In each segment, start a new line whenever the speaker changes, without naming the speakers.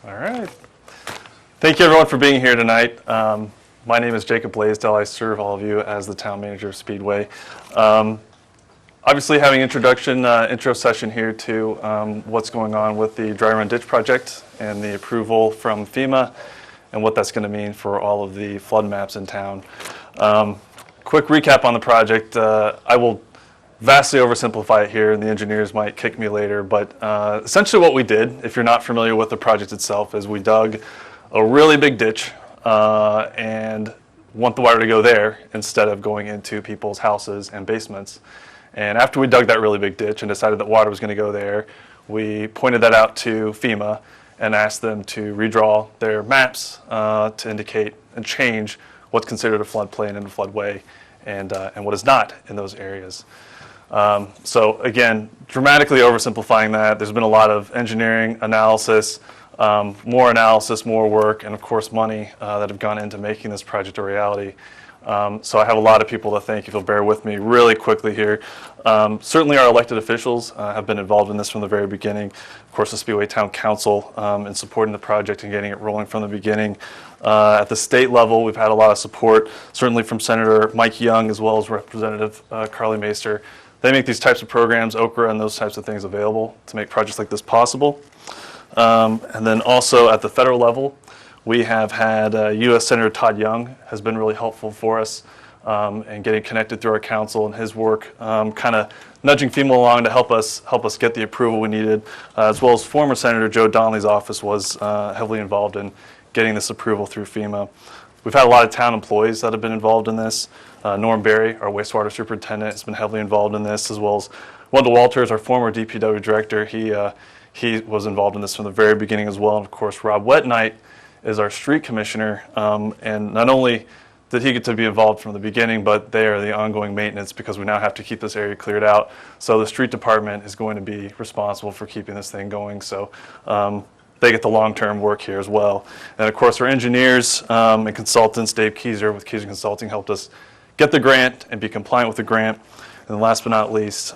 All right. Thank you, everyone, for being here tonight. My name is Jacob Blaisdell. I serve all of you as the town manager of Speedway. Obviously, having intro session here to what's going on with the Dry Run Ditch project and the approval from FEMA and what that's going to mean for all of the flood maps in town. Quick recap on the project. I will vastly oversimplify it here, and the engineers might kick me later, but essentially what we did, if you're not familiar with the project itself, is we dug a really big ditch and want the water to go there instead of going into people's houses and basements. And after we dug that really big ditch and decided that water was going to go there, we pointed that out to FEMA and asked them to redraw their maps to indicate and change what's considered a floodplain and a floodway and what is not in those areas. So again, dramatically oversimplifying that, there's been a lot of engineering analysis, more work, and of course money that have gone into making this project a reality. So I have a lot of people to thank, if you'll bear with me really quickly here. Certainly our elected officials have been involved in this from the very beginning. Of course, the Speedway Town Council in supporting the project and getting it rolling from the beginning. At the state level, we've had a lot of support, certainly from Senator Mike Young as well as Representative Carly Maester. They make these types of programs, Okra and those types of things available to make projects like this possible. And then also at the federal level, we have had U.S. Senator Todd Young has been really helpful for us in getting connected through our council and his work, kind of nudging FEMA along to help us get the approval we needed, as well as former Senator Joe Donnelly's office was heavily involved in getting this approval through FEMA. We've had a lot of town employees that have been involved in this. Norm Berry, our wastewater superintendent, has been heavily involved in this, as well as Wendell Walters, our former DPW director. He was involved in this from the very beginning as well. And of course, Rob Wetnight is our street commissioner, and not only did he get to be involved from the beginning, but they are the ongoing maintenance because we now have to keep this area cleared out. So the street department is going to be responsible for keeping this thing going. So they get the long-term work here as well. And of course, our engineers and consultants, Dave Keyser with Keyser Consulting, helped us get the grant and be compliant with the grant. And last but not least,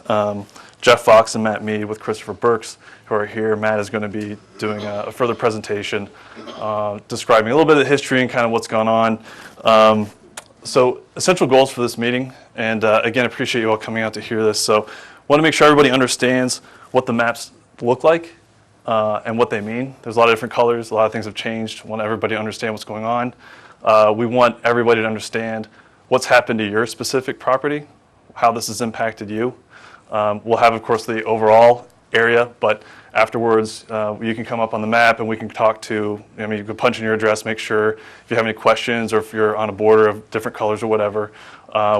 Jeff Fox and Matt Mead with Christopher Burks, who are here. Matt is going to be doing a further presentation describing a little bit of the history and kind of what's gone on. So essential goals for this meeting, and again, appreciate you all coming out to hear this. So want to make sure everybody understands what the maps look like and what they mean. There's a lot of different colors, a lot of things have changed. Want everybody to understand what's going on. We want everybody to understand what's happened to your specific property, how this has impacted you. We'll have, of course, the overall area, but afterwards you can come up on the map and we can talk to, you can punch in your address, make sure if you have any questions or if you're on a border of different colors or whatever,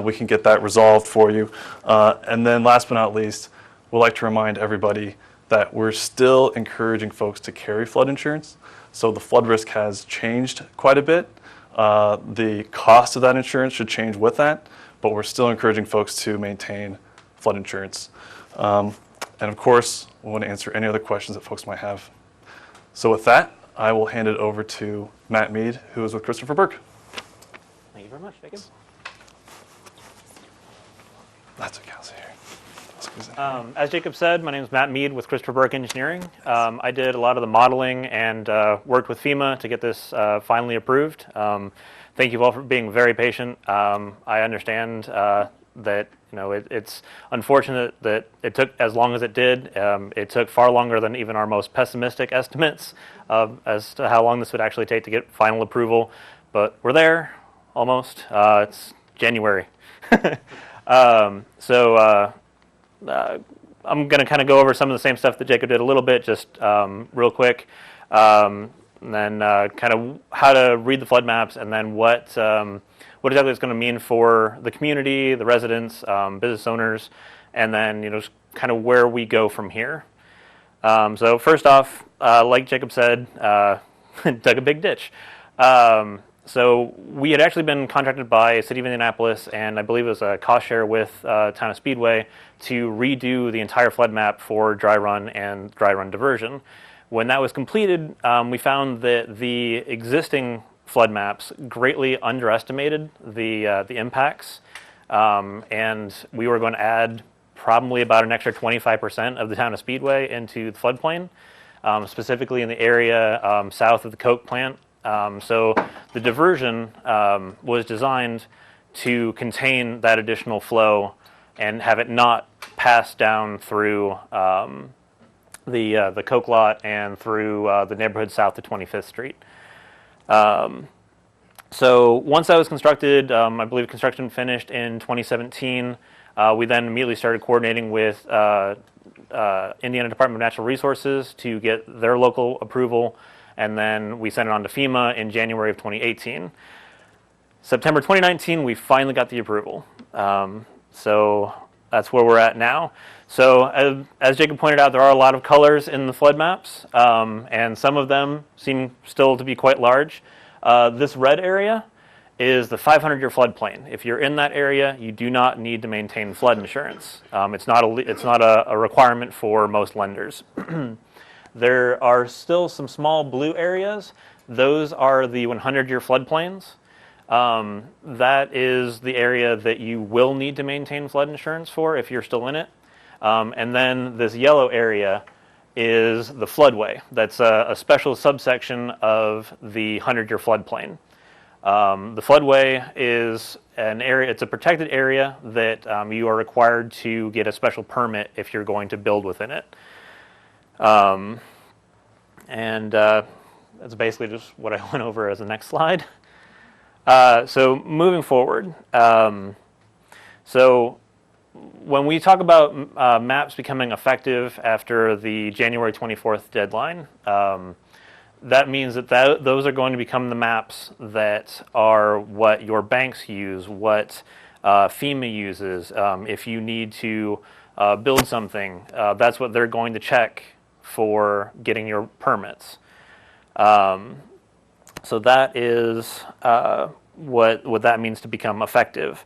we can get that resolved for you. And then last but not least, we'd like to remind everybody that we're still encouraging folks to carry flood insurance. So the flood risk has changed quite a bit. The cost of that insurance should change with that, but we're still encouraging folks to maintain flood insurance. And of course, we want to answer any other questions that folks might have. So with that, I will hand it over to Matt Mead, who is with Christopher Burke.
Thank you very much, Jacob.
That's what counts here.
As Jacob said, my name is Matt Mead with Christopher Burke Engineering. I did a lot of the modeling and worked with FEMA to get this finally approved. Thank you all for being very patient. I understand that it's unfortunate that it took as long as it did. It took far longer than even our most pessimistic estimates as to how long this would actually take to get final approval. But we're there, almost. It's January. I'm going to kind of go over some of the same stuff that Jacob did a little bit, just real quick. And then kind of how to read the flood maps, and then what exactly it's going to mean for the community, the residents, business owners, and then just kind of where we go from here. So first off, like Jacob said, dug a big ditch. So we had actually been contracted by City of Indianapolis, and I believe it was a cost share with Town of Speedway, to redo the entire flood map for Dry Run and Dry Run Diversion. When that was completed, we found that the existing flood maps greatly underestimated the impacts, and we were going to add probably about an extra 25% of the Town of Speedway into the floodplain. specifically in the area south of the Coke plant. So the diversion was designed to contain that additional flow and have it not pass down through the Coke lot and through the neighborhood south to 25th Street. So once that was constructed, I believe construction finished in 2017. We then immediately started coordinating with Indiana Department of Natural Resources to get their local approval, and then we sent it on to FEMA in January of 2018. September 2019, we finally got the approval. So that's where we're at now. So as Jacob pointed out, there are a lot of colors in the flood maps, and some of them seem still to be quite large. This red area is the 500-year floodplain. If you're in that area, you do not need to maintain flood insurance. It's not a requirement for most lenders. There are still some small blue areas. Those are the 100-year floodplains. That is the area that you will need to maintain flood insurance for if you're still in it. And then this yellow area is the floodway. That's a special subsection of the 100-year floodplain. The floodway is an area, it's a protected area that you are required to get a special permit if you're going to build within it. That's basically just what I went over as the next slide. So moving forward, so when we talk about maps becoming effective after the January 24th deadline, that means that those are going to become the maps that are what your banks use, what FEMA uses. If you need to build something, that's what they're going to check for getting your permits. So that is what that means to become effective.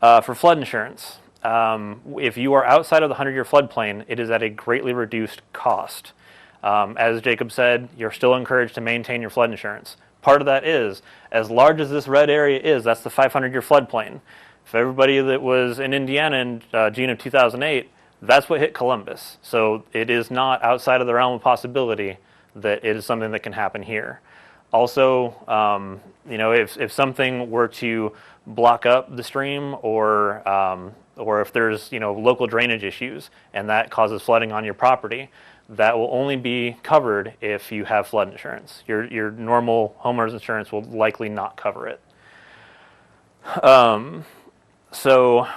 For flood insurance, if you are outside of the 100-year floodplain, it is at a greatly reduced cost. As Jacob said, you're still encouraged to maintain your flood insurance. Part of that is, as large as this red area is, that's the 500-year floodplain. For everybody that was in Indiana in June of 2008, that's what hit Columbus. So it is not outside of the realm of possibility that it is something that can happen here. Also, if something were to block up the stream, or if there's local drainage issues and that causes flooding on your property, that will only be covered if you have flood insurance. Your normal homeowner's insurance will likely not cover it. So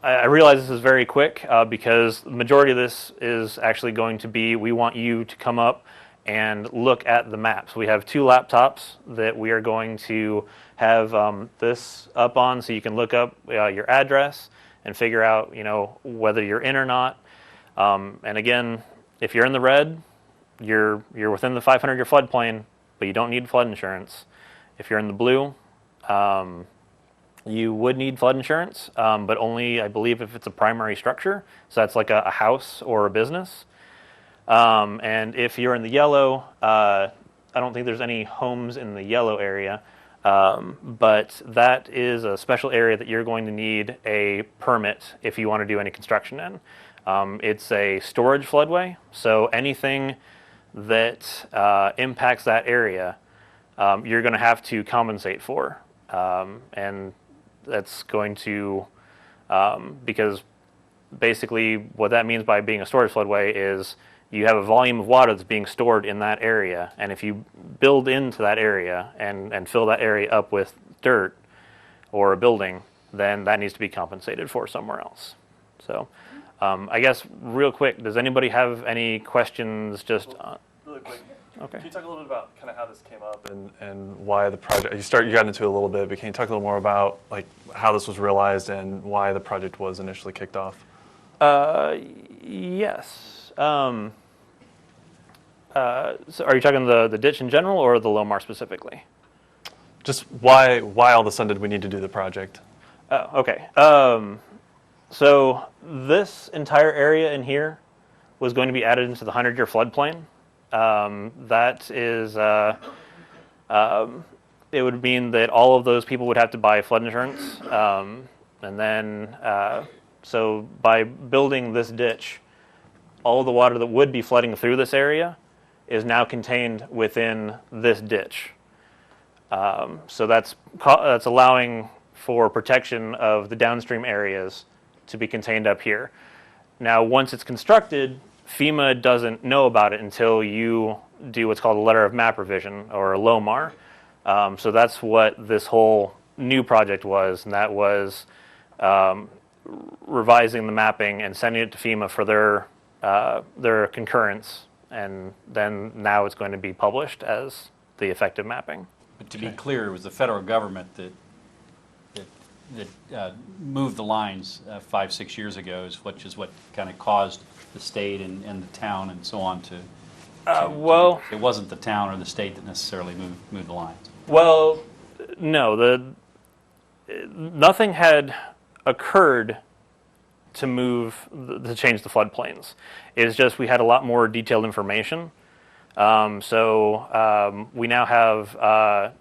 I realize this is very quick because the majority of this is actually going to be, we want you to come up and look at the maps. We have 2 laptops that we are going to have this up on, so you can look up your address and figure out whether you're in or not. And again, if you're in the red, you're within the 500-year floodplain, but you don't need flood insurance. If you're in the blue, you would need flood insurance, but only, I believe, if it's a primary structure. So that's like a house or a business. And if you're in the yellow, I don't think there's any homes in the yellow area, but that is a special area that you're going to need a permit if you want to do any construction in. It's a storage floodway, so anything that impacts that area, you're going to have to compensate for. And that's going to, because basically what that means by being a storage floodway is you have a volume of water that's being stored in that area, and if you build into that area and fill that area up with dirt or a building, then that needs to be compensated for somewhere else. So I guess real quick, does anybody have any questions?
Really quick.
Okay.
Can you talk a little bit about kind of how this came up and why the project? You got into it a little bit, but can you talk a little more about like how this was realized and why the project was initially kicked off?
Yes. So are you talking the ditch in general or the Lomar specifically?
Just why all of a sudden did we need to do the project?
Okay. So this entire area in here was going to be added into the 100-year floodplain. That is, it would mean that all of those people would have to buy flood insurance. And then, so by building this ditch, all of the water that would be flooding through this area is now contained within this ditch. So that's allowing for protection of the downstream areas to be contained up here. Now, once it's constructed, FEMA doesn't know about it until you do what's called a letter of map revision, or a LOMAR. So that's what this whole new project was, and that was revising the mapping and sending it to FEMA for their concurrence, and then now it's going to be published as the effective mapping.
But to be clear, it was the federal government that moved the lines 5-6 years ago, which is what kind of caused the state and the town and so on to
well,
it wasn't the town or the state that necessarily moved the lines.
Well, no, nothing had occurred to change the floodplains. It's just we had a lot more detailed information. So we now have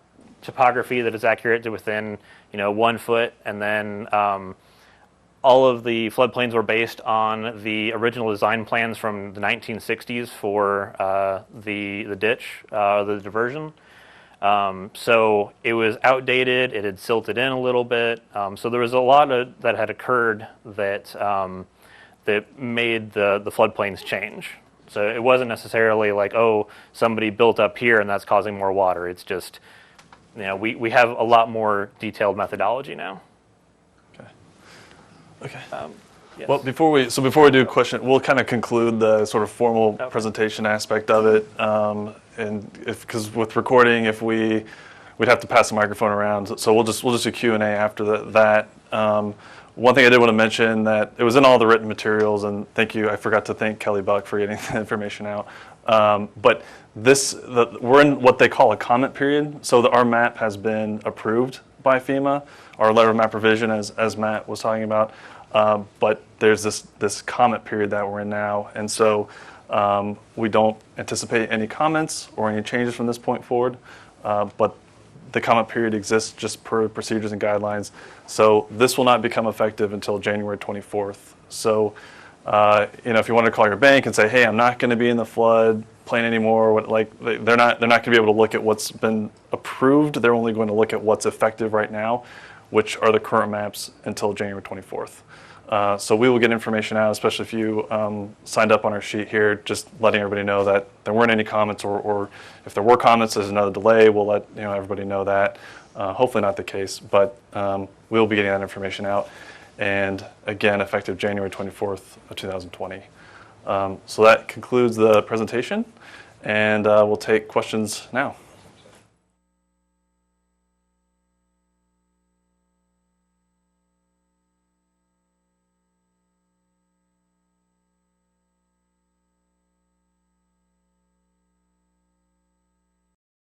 topography that is accurate to within 1 foot, and then all of the floodplains were based on the original design plans from the 1960s for the ditch, the diversion. So it was outdated. It had silted in a little bit. So there was a lot that had occurred that made the floodplains change. So it wasn't necessarily like, oh, somebody built up here and that's causing more water. It's just, we have a lot more detailed methodology now.
Okay.
Yes.
Well, before we do question, we'll kind of conclude the sort of formal presentation aspect of it, and because with recording, we'd have to pass the microphone around, so we'll just do Q&A after that. One thing I did want to mention that it was in all the written materials, and thank you. I forgot to thank Kelly Buck for getting the information out. But we're in what they call a comment period, so our map has been approved by FEMA, our letter of map revision, as Matt was talking about. But there's this comment period that we're in now, and so we don't anticipate any comments or any changes from this point forward. But the comment period exists just per procedures and guidelines. So this will not become effective until January 24th. So if you want to call your bank and say, hey, I'm not going to be in the flood plain anymore, they're not going to be able to look at what's been approved. They're only going to look at what's effective right now, which are the current maps until January 24th. So we will get information out, especially if you signed up on our sheet here, just letting everybody know that there weren't any comments, or if there were comments, there's another delay. We'll let everybody know that. Hopefully not the case, but we'll be getting that information out. And again, effective January 24th of 2020. So that concludes the presentation, and we'll take questions now.